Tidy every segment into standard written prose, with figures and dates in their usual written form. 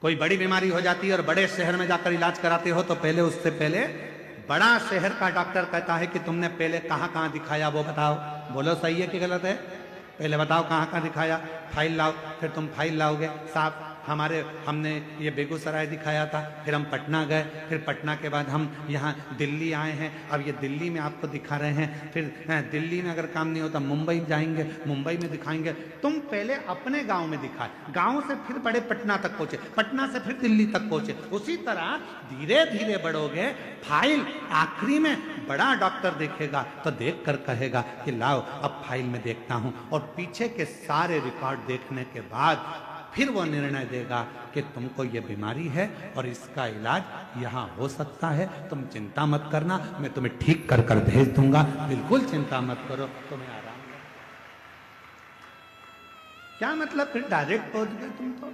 कोई बड़ी बीमारी हो जाती है और बड़े शहर में जाकर इलाज कराते हो तो पहले उससे पहले बड़ा शहर का डॉक्टर कहता है कि तुमने पहले कहाँ कहाँ दिखाया वो बताओ। बोलो सही है कि गलत है? पहले बताओ कहाँ कहाँ दिखाया, फाइल लाओ। फिर तुम फाइल लाओगे, साहब हमने ये बेगूसराय दिखाया था, फिर हम पटना गए, फिर पटना के बाद हम यहाँ दिल्ली आए हैं, अब ये दिल्ली में आपको दिखा रहे हैं, फिर दिल्ली में अगर काम नहीं होता मुंबई जाएंगे, मुंबई में दिखाएंगे। तुम पहले अपने गांव में दिखाए, गांव से फिर बड़े पटना तक पहुंचे, पटना से फिर दिल्ली तक पहुंचे। उसी तरह धीरे धीरे बढ़ोगे, फाइल आखिरी में बड़ा डॉक्टर देखेगा तो देख कर कहेगा कि लाओ अब फाइल में देखता हूं, और पीछे के सारे रिकॉर्ड देखने के बाद फिर वो निर्णय देगा कि तुमको ये बीमारी है और इसका इलाज यहाँ हो सकता है, तुम चिंता मत करना, मैं तुम्हें ठीक कर कर भेज दूंगा, बिल्कुल चिंता मत करो, तुम्हें आराम करो। क्या मतलब, फिर डायरेक्ट पहुंच गए तुम तो।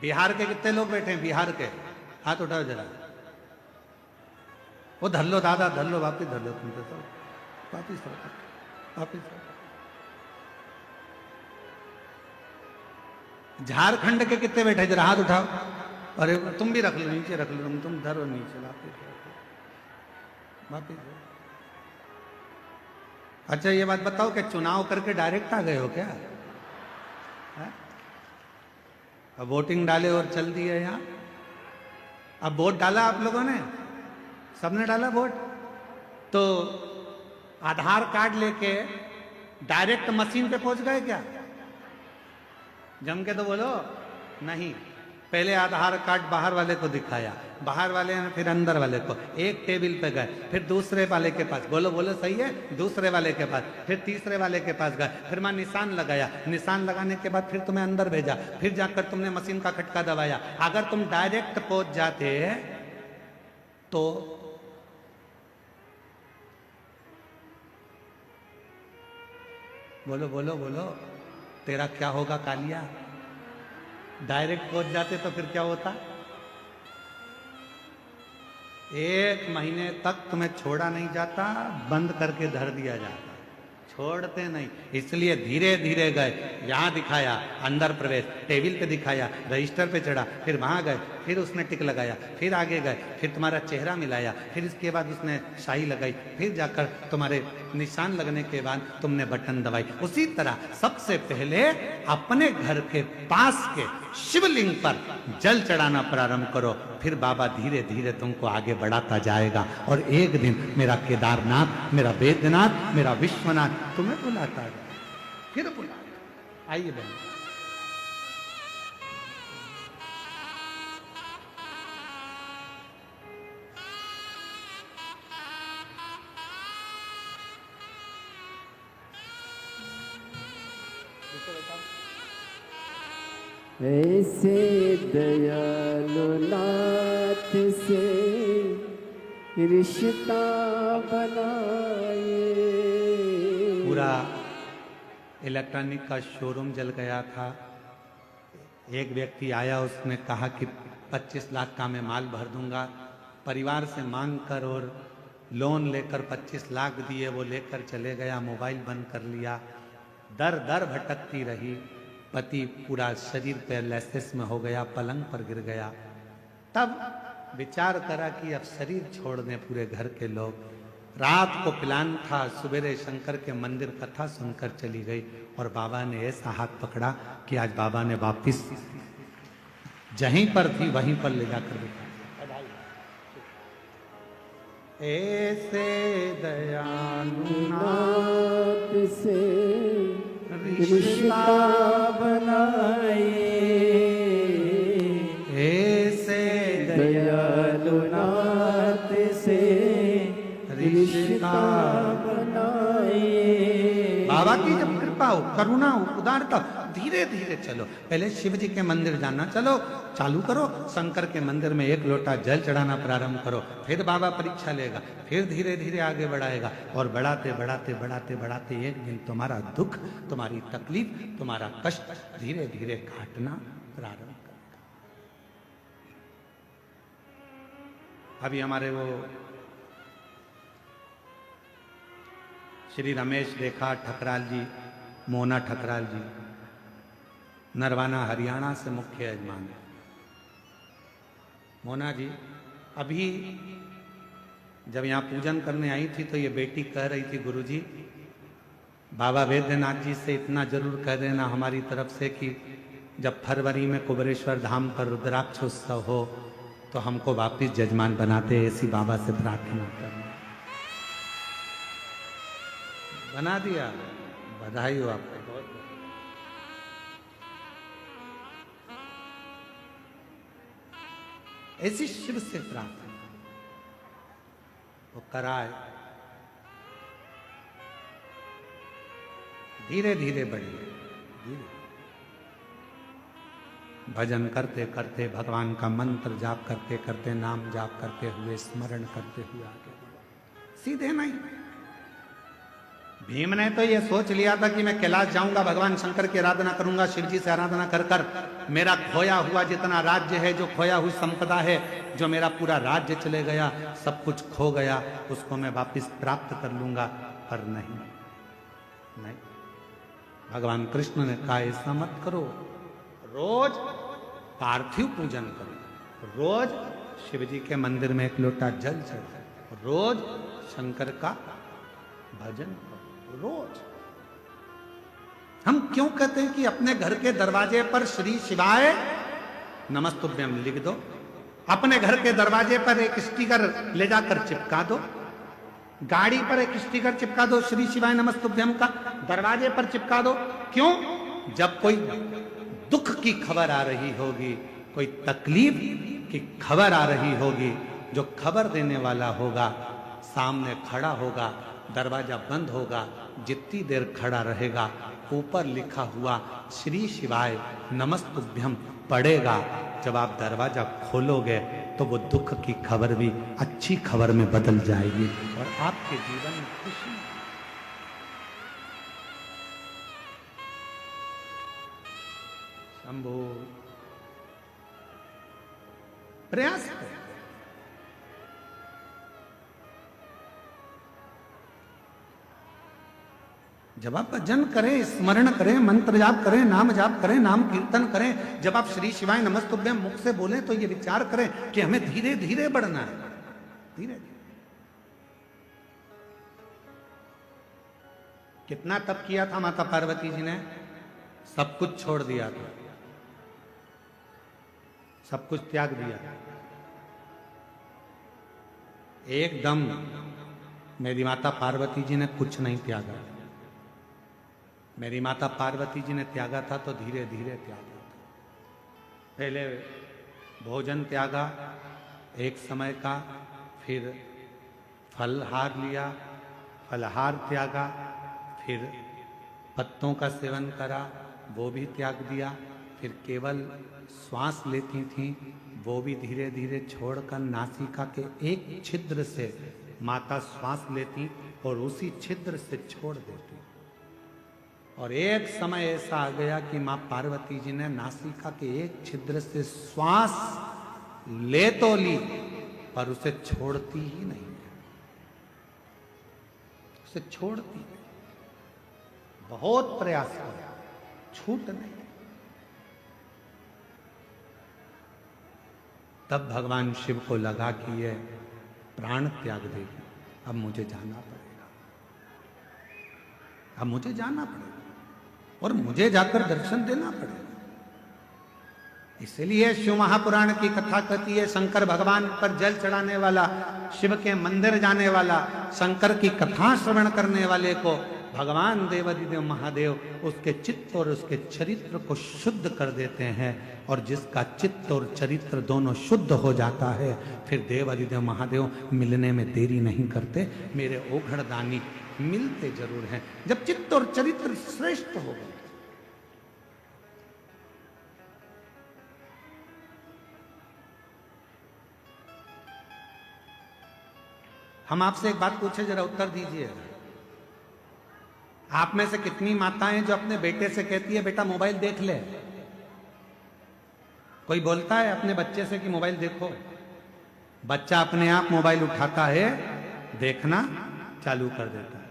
बिहार के कितने लोग बैठे हैं? बिहार के हाथ उठाओ जरा। वो धर लो दादा, धर लो, वापिस धर लो, तुम तो वापिस वापिस। झारखंड के कितने बैठे जरा हाथ उठाओ। अरे तुम भी रख लो, नीचे रख लो, तुम धरो नीचे, वापिस वापिस। अच्छा ये बात बताओ कि चुनाव करके डायरेक्ट आ गए हो क्या? अब वोटिंग डाले और चल दिए यहाँ। अब वोट डाला आप लोगों ने, सबने डाला वोट, तो आधार कार्ड लेके डायरेक्ट मशीन पे पहुंच गए क्या? जम के तो बोलो नहीं। पहले आधार कार्ड बाहर वाले को दिखाया, बाहर वाले ने फिर अंदर वाले को, एक टेबल पे गए, फिर दूसरे वाले के पास, बोलो बोलो सही है, दूसरे वाले के पास, फिर तीसरे वाले के पास गए, फिर वहां निशान लगाया, निशान लगाने के बाद फिर तुम्हें अंदर भेजा, फिर जाकर तुमने मशीन का खटका दबाया। अगर तुम डायरेक्ट पहुंच जाते तो बोलो बोलो बोलो, तेरा क्या होगा कालिया? डायरेक्ट पहुंच जाते तो फिर क्या होता? 1 महीने तक तुम्हें छोड़ा नहीं जाता, बंद करके धर दिया जाता, छोड़ते नहीं। इसलिए धीरे धीरे गए, यहां दिखाया अंदर प्रवेश, टेबल पे दिखाया, रजिस्टर पे चढ़ा, फिर वहां गए, फिर उसने टिक लगाया, फिर आगे गए, फिर तुम्हारा चेहरा मिलाया, फिर इसके बाद उसने शाही लगाई, फिर जाकर तुम्हारे निशान लगने के बाद तुमने बटन दबाई। उसी तरह सबसे पहले अपने घर के पास के शिवलिंग पर जल चढ़ाना प्रारंभ करो, फिर बाबा धीरे धीरे तुमको आगे बढ़ाता जाएगा, और एक दिन मेरा केदारनाथ, मेरा बैद्यनाथ, मेरा विश्वनाथ तुम्हें बुलाता है, फिर बुला। आइए बहन। ऐसे दयालु नाथ से रिश्ता बनाए। पूरा इलेक्ट्रॉनिक का शोरूम जल गया था। एक व्यक्ति आया, उसने कहा कि 25 लाख का मैं माल भर दूंगा। परिवार से मांग कर और लोन लेकर 25 लाख दिए, वो लेकर चले गया, मोबाइल बंद कर लिया। दर दर भटकती रही, पति पूरा शरीर पैरालिसिस में हो गया, पलंग पर गिर गया। तब विचार करा कि अब शरीर छोड़ दें पूरे घर के लोग। रात को प्लान था, सवेरे शंकर के मंदिर कथा सुनकर चली गई, और बाबा ने ऐसा हाथ पकड़ा कि आज बाबा ने वापिस जहीं पर थी वहीं पर ले जाकर बिठा। ऐसे दयालु नाथ से रिश्ता बनाए। ऐसे दयालु नाथ से रिश्ता बनाए। बाबा की जब कृपा हो, करुणा हो, उदारता, धीरे धीरे चलो। पहले शिव जी के मंदिर जाना चलो, चालू करो, शंकर के मंदिर में 1 लोटा जल चढ़ाना प्रारंभ करो, फिर बाबा परीक्षा लेगा, फिर धीरे धीरे आगे बढ़ाएगा, और बढ़ाते बढ़ाते बढ़ाते बढ़ाते एक दिन तुम्हारा दुख, तुम्हारी तकलीफ, तुम्हारा कष्ट धीरे धीरे काटना प्रारंभ करेगा। अभी हमारे वो श्री रमेश देखा ठकराल जी, मोना ठकराल जी, नरवाना हरियाणा से मुख्य यजमान। मोना जी अभी जब यहाँ पूजन करने आई थी तो ये बेटी कह रही थी, गुरुजी बाबा वैद्यनाथ जी से इतना जरूर कह देना हमारी तरफ से कि जब फरवरी में कुबेरेश्वर धाम पर रुद्राक्ष उत्सव हो तो हमको वापिस जजमान बनाते, ऐसी बाबा से प्रार्थना करना। बना दिया, बधाई हो आपको। ऐसी शिव से प्रार्थना वो कराए, धीरे धीरे बढ़िए, धीरे भजन करते करते, भगवान का मंत्र जाप करते करते, नाम जाप करते हुए, स्मरण करते हुए आगे बढ़ो, सीधे नहीं। भीम ने तो ये सोच लिया था कि मैं कैलाश जाऊंगा, भगवान शंकर की आराधना करूंगा, शिव जी से आराधना कर कर मेरा खोया हुआ जितना राज्य है, जो खोया हुई संपदा है, जो मेरा पूरा राज्य चले गया, सब कुछ खो गया, उसको मैं वापस प्राप्त कर लूंगा। पर नहीं, नहीं, भगवान कृष्ण ने कहा ऐसा मत करो, रोज पार्थिव पूजन करो, रोज शिव जी के मंदिर में एक लोटा जल चढ़ाओ, रोज शंकर का भजन करो, रोज। हम क्यों कहते हैं कि अपने घर के दरवाजे पर श्री शिवाय नमस्तुभ्यम लिख दो, अपने घर के दरवाजे पर एक स्टिकर ले जाकर चिपका दो, गाड़ी पर एक स्टिकर चिपका दो श्री शिवाय नमस्तुभ्यम का, दरवाजे पर चिपका दो। क्यों? जब कोई दुख की खबर आ रही होगी, कोई तकलीफ की खबर आ रही होगी, जो खबर देने वाला होगा सामने खड़ा होगा, दरवाजा बंद होगा, जितनी देर खड़ा रहेगा ऊपर लिखा हुआ श्री शिवाय नमस्तुभ्यम पड़ेगा। जब आप दरवाजा खोलोगे तो वो दुख की खबर भी अच्छी खबर में बदल जाएगी और आपके जीवन में खुशी। शंभो प्रयास करें, जब आप भजन करें, स्मरण करें, मंत्र जाप करें, नाम जाप करें, नाम कीर्तन करें, जब आप श्री शिवाय नमस्तुभ्यम मुख से बोलें तो ये विचार करें कि हमें धीरे धीरे बढ़ना है, धीरे धीरे। कितना तप किया था माता पार्वती जी ने? सब कुछ छोड़ दिया था, सब कुछ त्याग दिया। एकदम मेरी माता पार्वती जी ने कुछ नहीं त्यागा। मेरी माता पार्वती जी ने त्यागा था तो धीरे धीरे त्यागा था। पहले भोजन त्यागा एक समय का, फिर फलहार लिया, फलहार त्यागा, फिर पत्तों का सेवन करा, वो भी त्याग दिया, फिर केवल श्वास लेती थी, वो भी धीरे धीरे छोड़कर नासिका के एक छिद्र से माता श्वास लेती और उसी छिद्र से छोड़ देती। और एक समय ऐसा आ गया कि मां पार्वती जी ने नासिका के एक छिद्र से श्वास ले तो ली पर उसे छोड़ती ही नहीं, उसे छोड़ती नहीं। बहुत प्रयास किया, छूट नहीं। तब भगवान शिव को लगा कि ये प्राण त्याग देगी, अब मुझे जाना पड़ेगा, अब मुझे जाना पड़ेगा और मुझे जाकर दर्शन देना पड़ेगा। इसलिए शिव महापुराण की कथा कहती है, शंकर भगवान पर जल चढ़ाने वाला, शिव के मंदिर जाने वाला, शंकर की कथा श्रवण करने वाले को भगवान देवाधिदेव महादेव उसके चित्त और उसके चरित्र को शुद्ध कर देते हैं। और जिसका चित्त और चरित्र दोनों शुद्ध हो जाता है, फिर देवाधिदेव महादेव मिलने में देरी नहीं करते। मेरे ओघड़दानी मिलते जरूर हैं जब चित्त और चरित्र श्रेष्ठ हो गए। हम आपसे एक बात पूछे, जरा उत्तर दीजिए। आप में से कितनी माताएं जो अपने बेटे से कहती है बेटा मोबाइल देख ले? कोई बोलता है अपने बच्चे से कि मोबाइल देखो? बच्चा अपने आप मोबाइल उठाता है, देखना चालू कर देता है।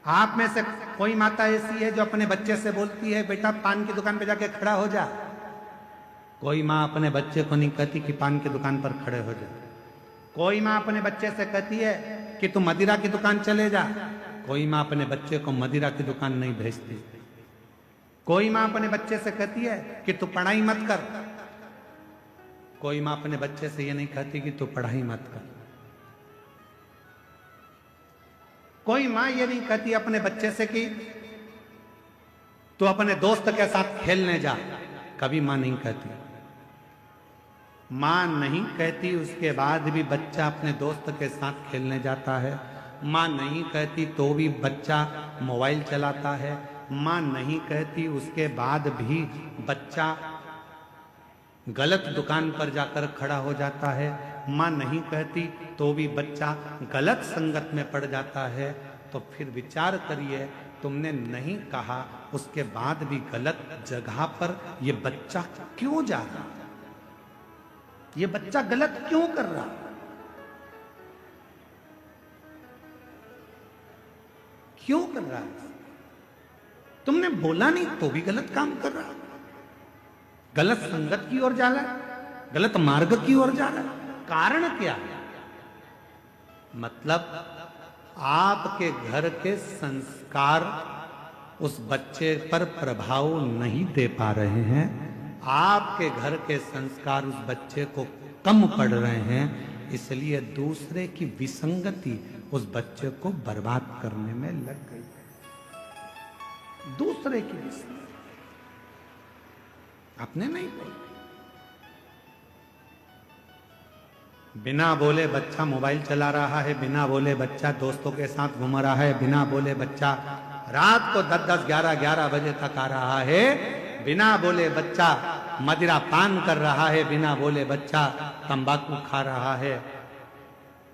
आप में से कोई माता ऐसी है जो अपने बच्चे से बोलती है बेटा पान की दुकान पे जाके खड़ा हो जा? कोई माँ अपने बच्चे को नहीं कहती कि पान की दुकान पर खड़े हो जा। कोई माँ अपने बच्चे से कहती है कि तू मदिरा की दुकान चले जा। कोई माँ अपने बच्चे को मदिरा की दुकान नहीं भेजती। कोई माँ अपने बच्चे से कहती है कि तू पढ़ाई मत कर। कोई माँ अपने बच्चे से ये नहीं कहती कि तू पढ़ाई मत कर। कोई माँ ये नहीं कहती अपने बच्चे से कि तू अपने दोस्त के साथ खेलने जा। कभी माँ नहीं कहती। माँ नहीं कहती, उसके बाद भी बच्चा अपने दोस्त के साथ खेलने जाता है। माँ नहीं कहती तो भी बच्चा मोबाइल चलाता है। माँ नहीं कहती, उसके बाद भी बच्चा गलत दुकान पर जाकर खड़ा हो जाता है। माँ नहीं कहती तो भी बच्चा गलत संगत में पड़ जाता है। तो फिर विचार करिए, तुमने नहीं कहा, उसके बाद भी गलत जगह पर ये बच्चा क्यों जा रहा? ये बच्चा गलत क्यों कर रहा? क्यों कर रहा है? तुमने बोला नहीं तो भी गलत काम कर रहा, गलत संगत की ओर जा रहा है, गलत मार्ग की ओर जा रहा है। कारण क्या है? मतलब आपके घर के संस्कार उस बच्चे पर प्रभाव नहीं दे पा रहे हैं। आपके घर के संस्कार उस बच्चे को कम पड़ रहे हैं, इसलिए दूसरे की विसंगति उस बच्चे को बर्बाद करने में लग गई है। दूसरे की विसंगति आपने नहीं बोला। बिना बोले बच्चा मोबाइल चला रहा है, बिना बोले बच्चा दोस्तों के साथ घूम रहा है, बिना बोले बच्चा रात को 10-10, 11-11 बजे तक आ रहा है, बिना बोले बच्चा मदिरा पान कर रहा है, बिना बोले बच्चा तंबाकू खा रहा है।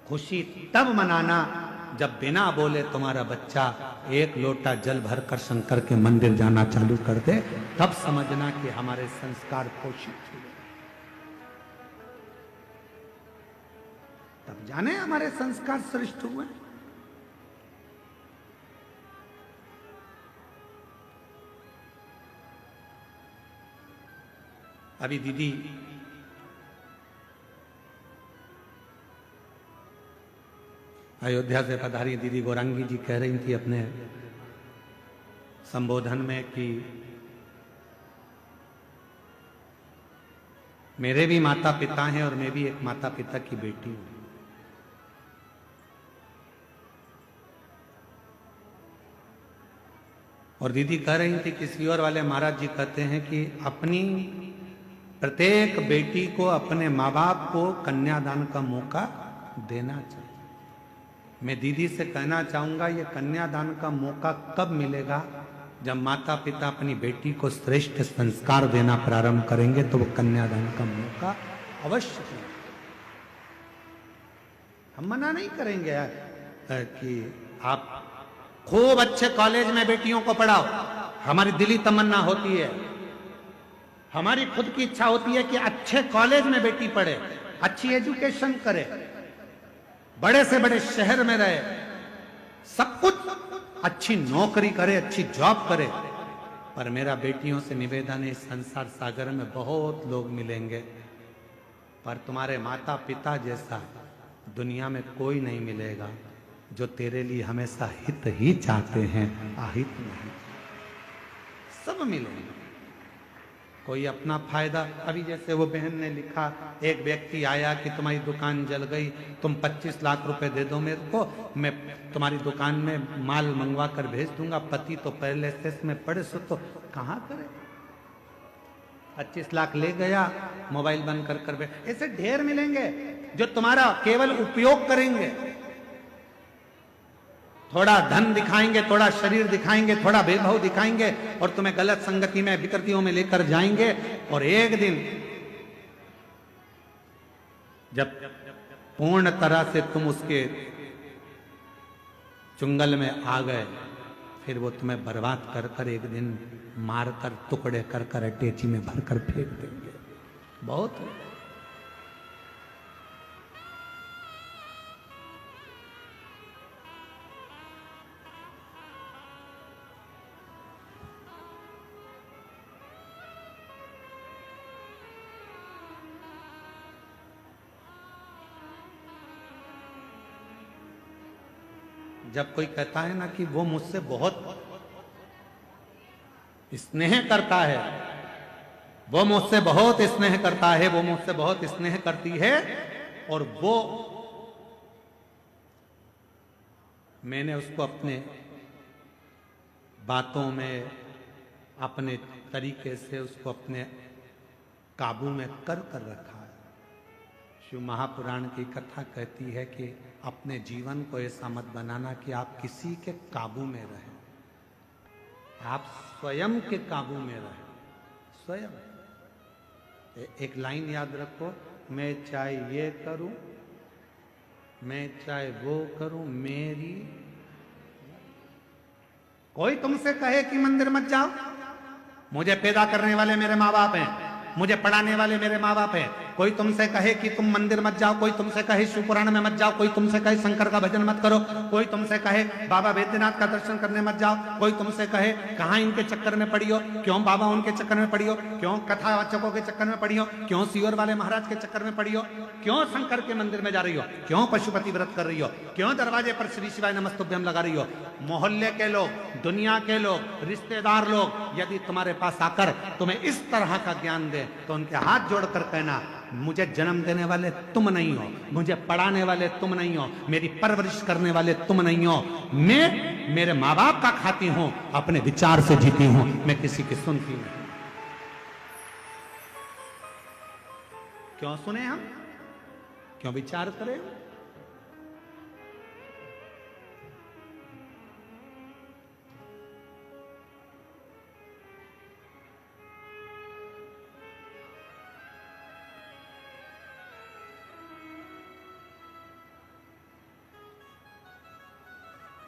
खुशी तब मनाना जब बिना बोले तुम्हारा बच्चा एक लोटा जल भरकर शंकर के मंदिर जाना चालू कर दे, तब समझना कि हमारे संस्कार पोषित हुए। तब जाने हमारे संस्कार श्रेष्ठ हुए। अभी दीदी अयोध्या से पधारी दीदी गौरांगी जी कह रही थी अपने संबोधन में कि मेरे भी माता पिता हैं और मैं भी एक माता पिता की बेटी हूं। और दीदी कह रही थी कि सीवर वाले महाराज जी कहते हैं कि अपनी प्रत्येक बेटी को अपने माँ बाप को कन्यादान का मौका देना चाहिए। मैं दीदी से कहना चाहूंगा, ये कन्यादान का मौका कब मिलेगा? जब माता पिता अपनी बेटी को श्रेष्ठ संस्कार देना प्रारंभ करेंगे तो वो कन्यादान का मौका अवश्य मिलेगा। हम मना नहीं करेंगे यार कि आप खूब अच्छे कॉलेज में बेटियों को पढ़ाओ। हमारी दिली तमन्ना होती है, हमारी खुद की इच्छा होती है कि अच्छे कॉलेज में बेटी पढ़े, अच्छी एजुकेशन करे, बड़े से बड़े शहर में रहे, सब कुछ अच्छी नौकरी करे, अच्छी जॉब करे। पर मेरा बेटियों से निवेदन है, इस संसार सागर में बहुत लोग मिलेंगे, पर तुम्हारे माता पिता जैसा दुनिया में कोई नहीं मिलेगा जो तेरे लिए हमेशा हित ही चाहते हैं, अहित नहीं। सब मिलेंगे, कोई अपना फायदा। अभी जैसे वो बहन ने लिखा, एक व्यक्ति आया कि तुम्हारी दुकान जल गई, तुम 25 लाख रुपए दे दो मेरे को, मैं तुम्हारी दुकान में माल मंगवा कर भेज दूंगा। पति तो पहले से में पड़े सो तो कहाँ करे। 25 लाख ले गया, मोबाइल बंद कर कर बैठ। ऐसे ढेर मिलेंगे जो तुम्हारा केवल उपयोग करेंगे, थोड़ा धन दिखाएंगे, थोड़ा शरीर दिखाएंगे, थोड़ा वैभव दिखाएंगे और तुम्हें गलत संगति में विकृतियों में लेकर जाएंगे। और एक दिन जब पूर्ण तरह से तुम उसके चुंगल में आ गए, फिर वो तुम्हें बर्बाद कर कर एक दिन मारकर टुकड़े कर कर अटैची में भरकर फेंक देंगे। बहुत है। जब कोई कहता है ना कि वो मुझसे बहुत स्नेह करता है, वो मुझसे बहुत स्नेह करता है, वो मुझसे बहुत स्नेह करती है, और वो मैंने उसको अपने बातों में, अपने तरीके से उसको अपने काबू में कर रखा है। शिव महापुराण की कथा कहती है कि अपने जीवन को ऐसा मत बनाना कि आप किसी के काबू में रहें, आप स्वयं के काबू में रहें, स्वयं। एक लाइन याद रखो, मैं चाहे ये करूं, मैं चाहे वो करूं, मेरी। कोई तुमसे कहे कि मंदिर मत जाओ, मुझे पैदा करने वाले मेरे माँ बाप हैं, मुझे पढ़ाने वाले मेरे माँ बाप हैं। कोई तुमसे कहे कि तुम मंदिर मत जाओ, कोई तुमसे कहे शिव पुराण में मत जाओ, कोई तुमसे कहे शंकर का भजन मत करो, कोई तुमसे कहे बाबा बैद्यनाथ का दर्शन करने मत जाओ, कोई तुमसे कहे कहाँ इनके चक्कर में पड़ी हो, क्यों बाबा उनके चक्कर में पड़ी हो, क्यों कथावाचकों के चक्कर में पड़ी हो, क्यों सियोर वाले महाराज के चक्कर में पड़ी हो, क्यों शंकर के मंदिर में जा रही हो, क्यों पशुपति व्रत कर रही हो, क्यों दरवाजे पर श्री शिवाय नमस्तुभ्यम लगा रही हो। मोहल्ले के लोग, दुनिया के लोग, रिश्तेदार लोग यदि तुम्हारे पास आकर तुम्हें इस तरह का ज्ञान दे तो उनके हाथ जोड़कर कहना, मुझे जन्म देने वाले तुम नहीं हो, मुझे पढ़ाने वाले तुम नहीं हो, मेरी परवरिश करने वाले तुम नहीं हो, मैं मेरे माँ बाप का खाती हूं, अपने विचार से जीती हूं, मैं किसी की सुनती नहीं। क्यों सुने हम, क्यों विचार करें?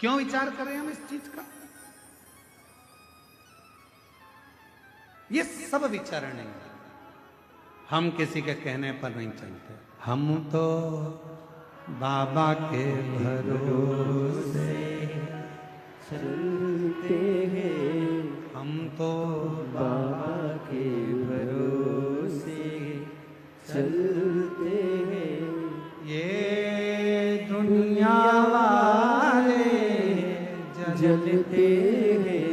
क्यों विचार करें हम इस चीज का? ये सब विचार नहीं, हम किसी के कहने पर नहीं चलते, हम तो बाबा के भरोसे चलते हैं, हम तो बाबा के भरोसे चलते हैं। ये दुनिया वाले जलते हैं,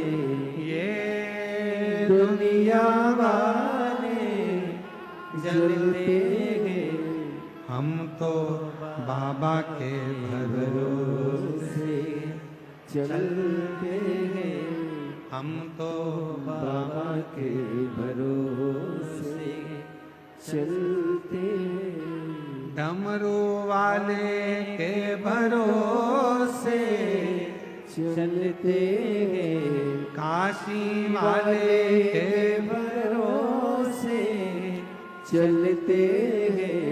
ये दुनिया वाले जलते हैं, हम तो बाबा के भरोसे चलते हैं, हम तो बाबा के भरोसे चलते हैं। डमरू वाले के भरोसे चलते हैं, काशी वाले के भरोसे चलते हैं,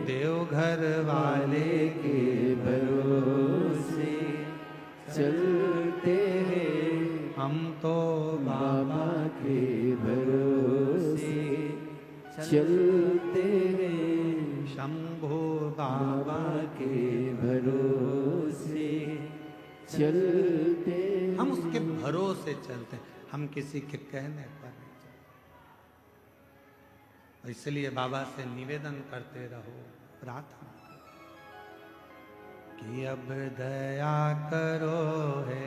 देवघर वाले के भरोसे चलते हैं, हम तो बाबा के भरोसे चलते हैं, शंभू बाबा बाबा के भरोसे चलते हैं। हम उसके भरोसे चलते हैं, हम किसी के कहने पर नहीं चलते। इसलिए बाबा से निवेदन करते रहो, प्रार्थना कि अब दया करो है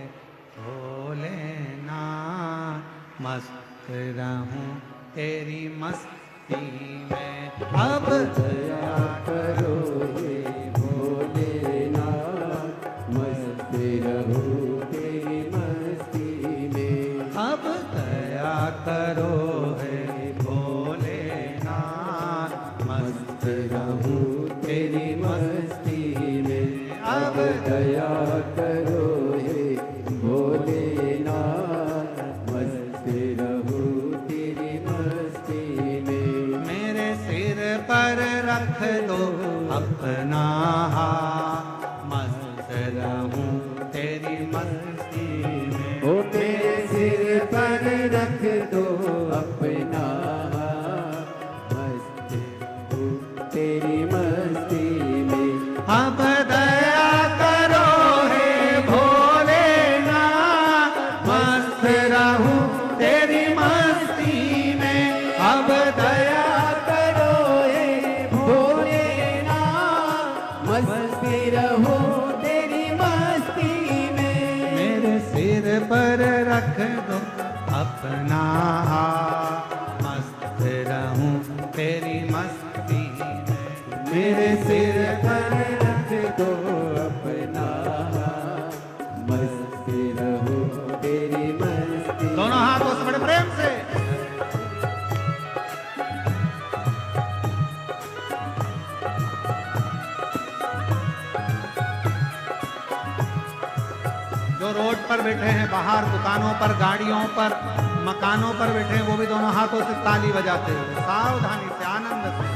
भोलेनाथ, मस्त रहूं तेरी मस्ती में, अब दया करो हे भोलेनाथ, मस्त रहूं तेरी मस्ती में, अब दया करो है भोलेनाथ, मस्त रहूं तेरी मस्ती में, अब दया करो हे भोलेनाथ, मस्त रहूं तेरी मस्ती में, मेरे सिर पर रख दो अपना हाथ, मस्त रहूं तेरी मस्ती में, ओ मेरे सिर पर रख दो अपना हाथ, मस्त रहूं तेरी मस्ती में, अब दया करो हे भोलेनाथ, मस्त रहूं तेरी मस्ती में, अब दया करो हे भोलेनाथ, मस्त रहो तेरी मस्ती में, पर रख दो अपना हाथ, मस्त रहूं तेरी मस्ती में। मेरे सिर पर रख दो अपना हाथ, मस्त रहूं तेरी मस्ती। दोनों हाथों से बड़े प्रेम से। जो रोड पर बैठे हैं, बाहर दुकानों पर, गाड़ियों पर, मकानों पर बैठे हैं, वो भी दोनों हाथों से ताली बजाते हुए सावधानी से, आनंद से।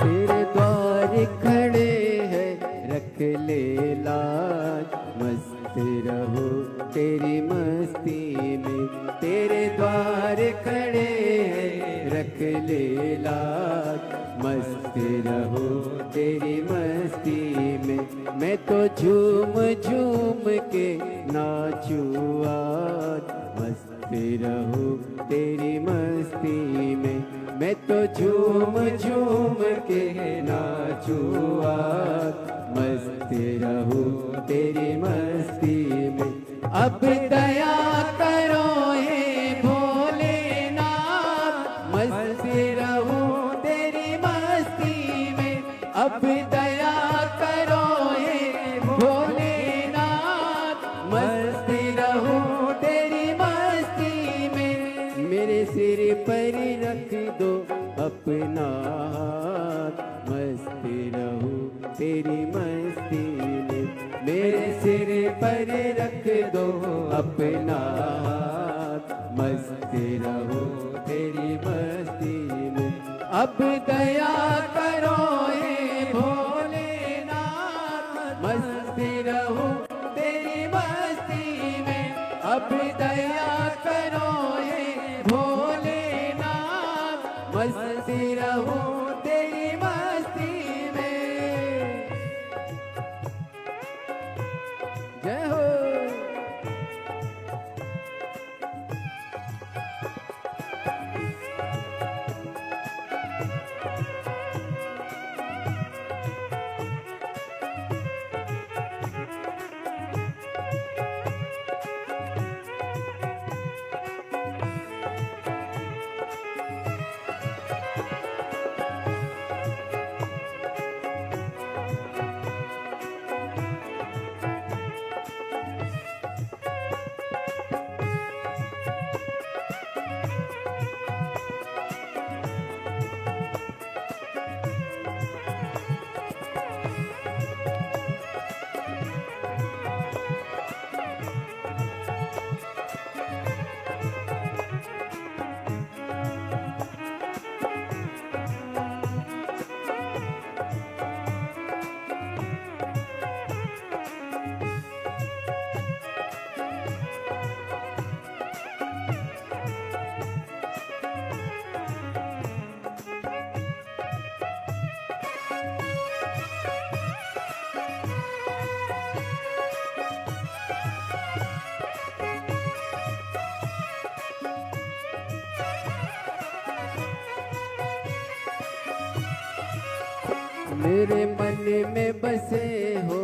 तेरे द्वार खड़े हैं रख ले लाज, मस्त रहो तेरी मस्ती में। तेरे द्वार खड़े हैं रख ले लाज, मस्त रहो तेरी मस्ती में। मैं तो झूम झूम के नाचूं आज, मस्त रहो तेरी मस्ती में। मैं तो झूम झूम के नाचूं आज, मस्त रहूं तेरी मस्ती में। अब दया करो हे भोलेनाथ, मस्त रहूं तेरी मस्ती में। अब दया करो हे भोलेनाथ, मस्त रहूं तेरी मस्ती में। मेरे सिर पर रख दो अपना हाथ, मस्त रहूं तेरी मस्ती में। मेरे सिर पर रख दो अपना हाथ, मस्त रहूं तेरी मस्ती में। अब दया करो हे भोलेनाथ, मस्त रहूं तेरी मस्ती में। अब दया करो हे भोलेनाथ, मस्त रहूं तेरी मस्ती में। जय हो। मेरे मन में बसे हो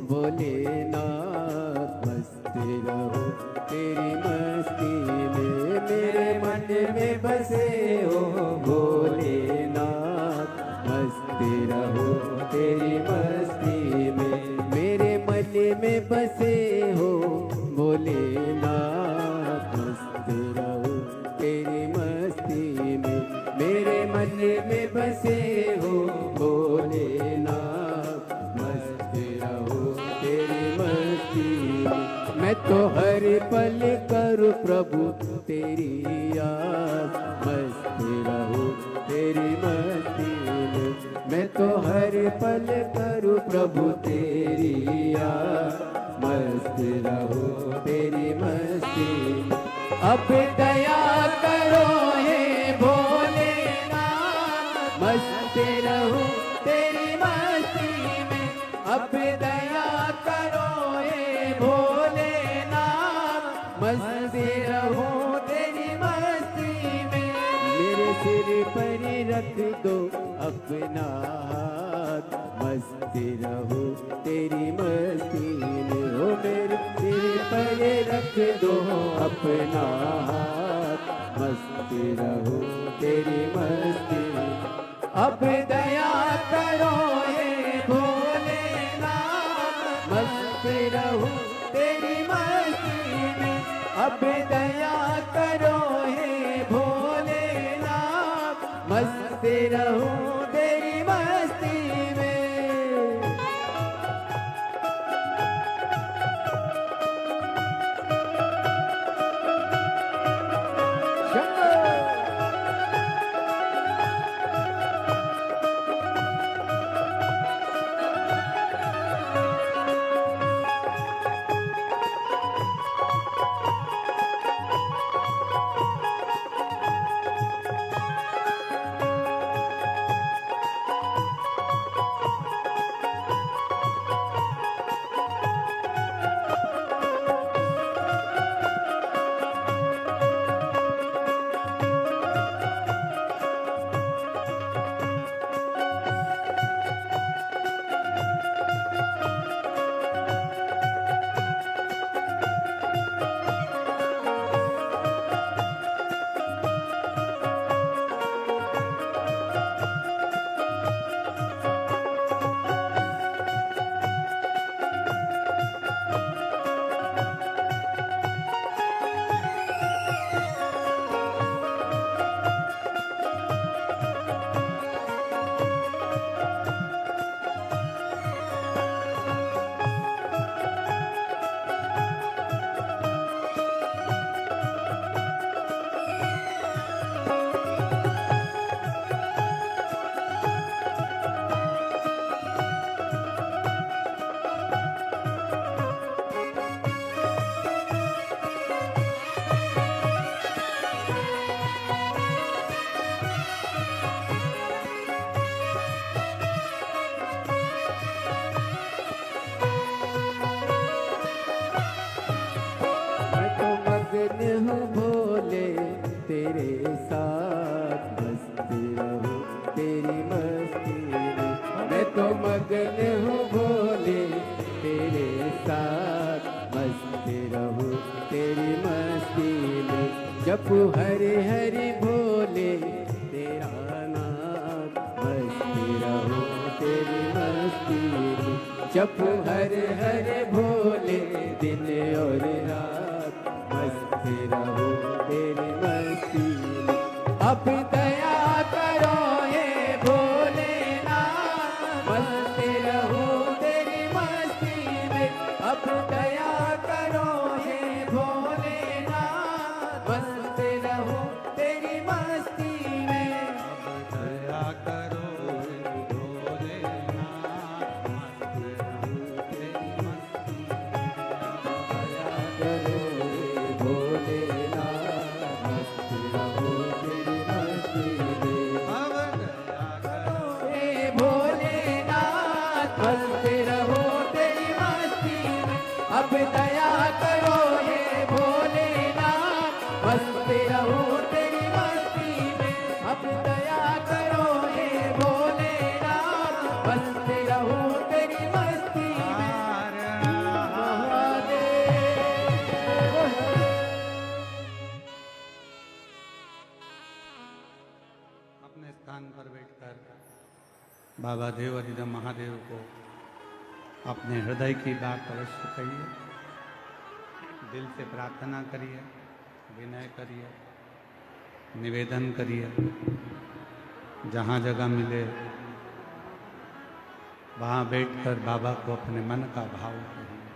भोलेनाथ, मस्त रहो तेरी मस्ती में। मेरे मन में बसे हो भोलेनाथ, मस्त रहो तेरी मस्ती में। मेरे मन में बसे हो भोलेनाथ, मस्त रहो तेरी मस्ती में। मेरे मन में बसे हो भोलेनाथ, मस्त रहो तेरी मस्ती में। मैं तो हर पल करूँ प्रभु तेरी याद, मस्त रहो तेरी मस्ती में। मैं तो हर पल करूँ प्रभु तेरी याद, मस्त रहो तेरी मस्ती में। अब दया करो हे भोलेनाथ, मस्त रहो तेरी मस्ती में। अब दया करो हे भोलेनाथ, मस्त रहो तेरी मस्ती में। मेरे सिर पर रख दो अपना हाथ, मस्त रहो तेरी मस्ती में। ओ मेरे सिर पर रख दो अपना हाथ, मस्त रहो तेरी मस्ती में। अब दया करो हे भोलेनाथ, मस्त रहो तेरी मस्ती में। अब दया करो हे भोलेनाथ, मस्त रहो तेरी मस्ती में। मगन हूँ भोले तेरे साथ, मस्त रहूं तेरी मस्ती में। मैं तो मगन हूँ भोले तेरे साथ, मस्त रहूं तेरी मस्ती में। जपू हरे हरे भोले तेरा नाम, मस्त रहूं तेरी मस्ती में। जपू हरे हरे भोले दिन और रात, मस्त रहो तेरी मस्ती में। अब दया करो हे भोलेनाथ, मस्त रहो तेरी मस्ती में। अब दया करो हे भोलेनाथ, मस्त रहो तेरी मस्ती में। दया करो हे भोलेनाथ, मस्त रहो तेरी मस्ती में। दया करो हे भोलेनाथ, मस्त रहो तेरी मस्ती में। अब दया करो हे भोलेनाथ, मस्त रहो तेरी मस्ती में। अब दया करो हे भोलेनाथ, मस्त रहो तेरी मस्ती में। अब दया करो हे भोलेनाथ, अपने स्थान पर बैठकर बाबा देव अधिदम महादेव को अपने हृदय की बात अवश्य कहिए, दिल से प्रार्थना करिए, विनय करिए, निवेदन करिए। जहाँ जगह मिले वहाँ बैठकर बाबा को अपने मन का भाव कहिए।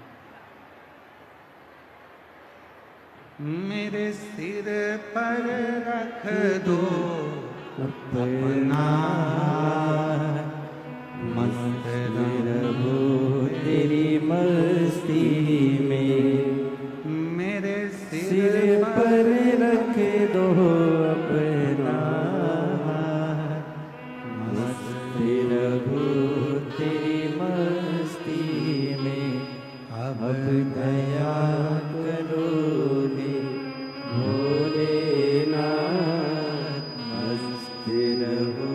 मेरे सिर पर रख दो अपना मस्त रहूं तेरी मस्ती में, मेरे सिर पर रख दो अपना मस्त रहूं तेरी मस्ती में। अब दया करोगे भोलेनाथ, मस्त रहो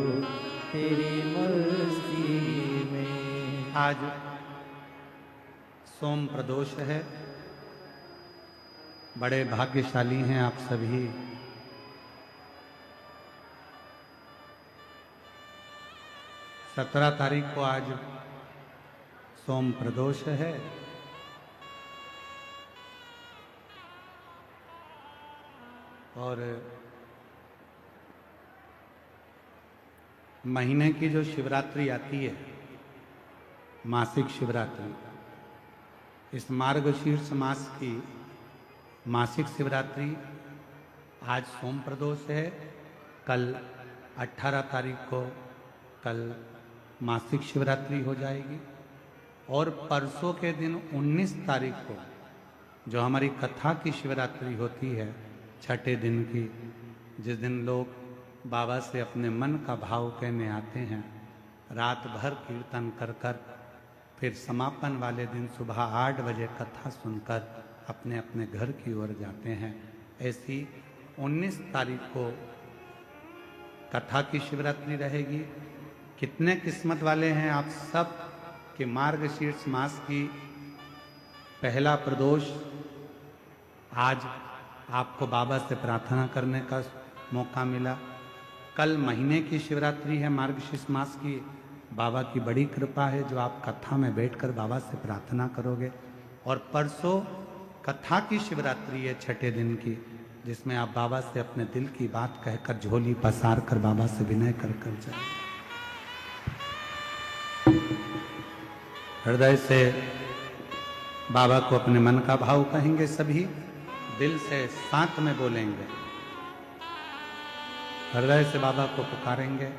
तेरी मस्ती में। आज सोम प्रदोष है, बड़े भाग्यशाली हैं आप सभी। सत्रह तारीख को आज सोम प्रदोष है। और महीने की जो शिवरात्रि आती है, मासिक शिवरात्रि, इस मार्गशीर्ष मास की मासिक शिवरात्रि आज सोम प्रदोष है। कल 18 तारीख को कल मासिक शिवरात्रि हो जाएगी। और परसों के दिन 19 तारीख को जो हमारी कथा की शिवरात्रि होती है, छठे दिन की, जिस दिन लोग बाबा से अपने मन का भाव कहने आते हैं, रात भर कीर्तन कर कर फिर समापन वाले दिन सुबह 8 बजे कथा सुनकर अपने अपने घर की ओर जाते हैं। ऐसी 19 तारीख को कथा की शिवरात्रि रहेगी। कितने किस्मत वाले हैं आप सब कि मार्गशीर्ष मास की पहला प्रदोष आज आपको बाबा से प्रार्थना करने का मौका मिला। कल महीने की शिवरात्रि है मार्गशीर्ष मास की। बाबा की बड़ी कृपा है जो आप कथा में बैठकर बाबा से प्रार्थना करोगे। और परसों कथा की शिवरात्रि है छठे दिन की, जिसमें आप बाबा से अपने दिल की बात कहकर झोली पसार कर बाबा से विनय कर कर जाए। हृदय से बाबा को अपने मन का भाव कहेंगे, सभी दिल से साथ में बोलेंगे, हृदय से बाबा को पुकारेंगे।